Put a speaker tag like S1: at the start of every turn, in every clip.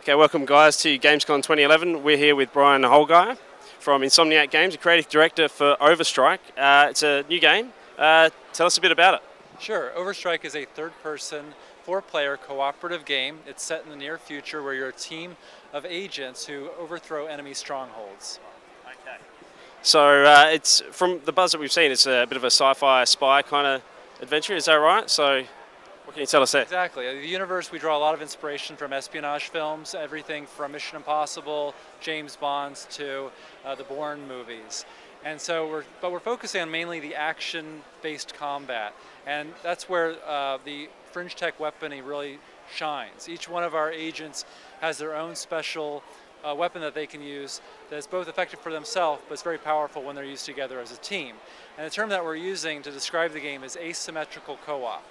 S1: Okay, welcome guys to GAMESCOM 2011. We're here with Brian Holguy from Insomniac Games, a creative director for Overstrike. It's a new game. Tell us a bit about it.
S2: Sure. Overstrike is a third-person, four-player cooperative game. It's set in the near future where you're a team of agents who overthrow enemy strongholds.
S1: Okay. So it's from the buzz that we've seen, it's a bit of a sci-fi spy kind of adventure. Is that right? So what can you tell us there?
S2: Exactly. The universe, we draw a lot of inspiration from espionage films, everything from Mission Impossible, James Bond's to the Bourne movies. And so we're focusing on mainly the action-based combat, and that's where the fringe tech weaponry really shines. Each one of our agents has their own special weapon that they can use that's both effective for themselves, but it's very powerful when they're used together as a team. And the term that we're using to describe the game is asymmetrical co-op.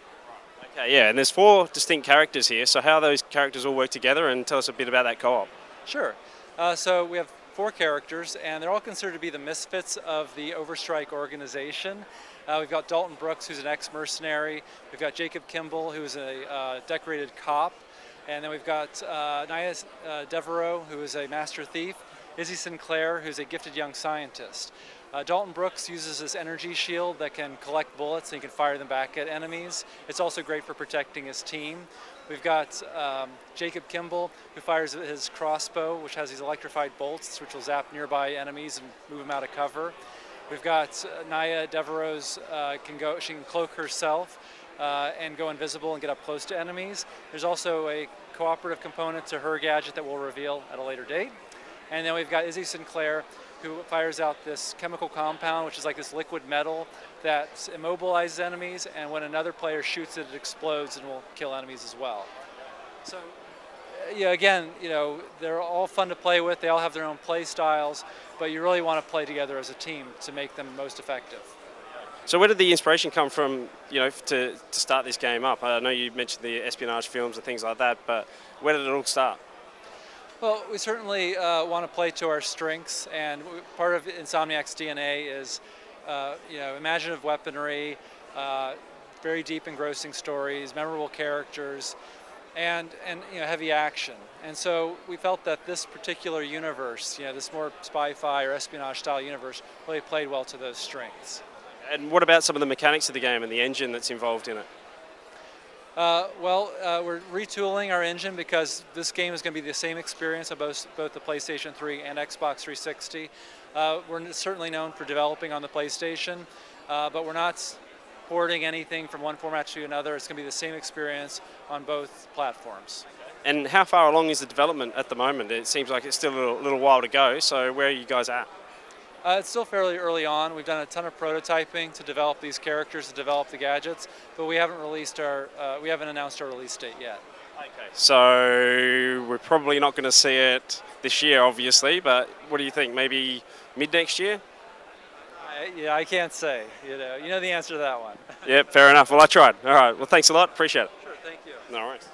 S1: Okay, yeah, and there's four distinct characters here, so how those characters all work together, and tell us a bit about that co-op.
S2: Sure. So we have four characters, and they're all considered to be the misfits of the Overstrike organization. We've got Dalton Brooks, who's an ex-mercenary. We've got Jacob Kimball, who's a decorated cop. And then we've got Nia Devereaux, who is a master thief. Izzy Sinclair, who's a gifted young scientist. Dalton Brooks uses this energy shield that can collect bullets and he can fire them back at enemies. It's also great for protecting his team. We've got Jacob Kimball, who fires his crossbow, which has these electrified bolts, which will zap nearby enemies and move them out of cover. We've got Nia Devereaux, she can cloak herself and go invisible and get up close to enemies. There's also a cooperative component to her gadget that we'll reveal at a later date. And then we've got Izzy Sinclair, who fires out this chemical compound, which is like this liquid metal that immobilizes enemies, and when another player shoots it, it explodes and will kill enemies as well. So, yeah, again, they're all fun to play with. They all have their own play styles, but you really want to play together as a team to make them most effective.
S1: So where did the inspiration come from, to start this game up? I know you mentioned the espionage films and things like that, but where did it all start?
S2: Well, we certainly want to play to our strengths, and part of Insomniac's DNA is, imaginative weaponry, very deep, engrossing stories, memorable characters, and heavy action. And so we felt that this particular universe, this more spy-fi or espionage-style universe, really played well to those strengths.
S1: And what about some of the mechanics of the game and the engine that's involved in it?
S2: We're retooling our engine because this game is going to be the same experience on both the PlayStation 3 and Xbox 360. We're certainly known for developing on the PlayStation, but we're not porting anything from one format to another. It's going to be the same experience on both platforms.
S1: And how far along is the development at the moment? It seems like it's still a little while to go, so where are you guys at?
S2: It's still fairly early on. We've done a ton of prototyping to develop these characters, to develop the gadgets, but we haven't announced our release date yet.
S1: Okay. So we're probably not going to see it this year, obviously, but what do you think? Maybe mid next year?
S2: I can't say. You know the answer to that one.
S1: Yep, fair enough. Well, I tried. All right. Well, thanks a lot. Appreciate it.
S2: Sure. Thank you.
S1: No worries.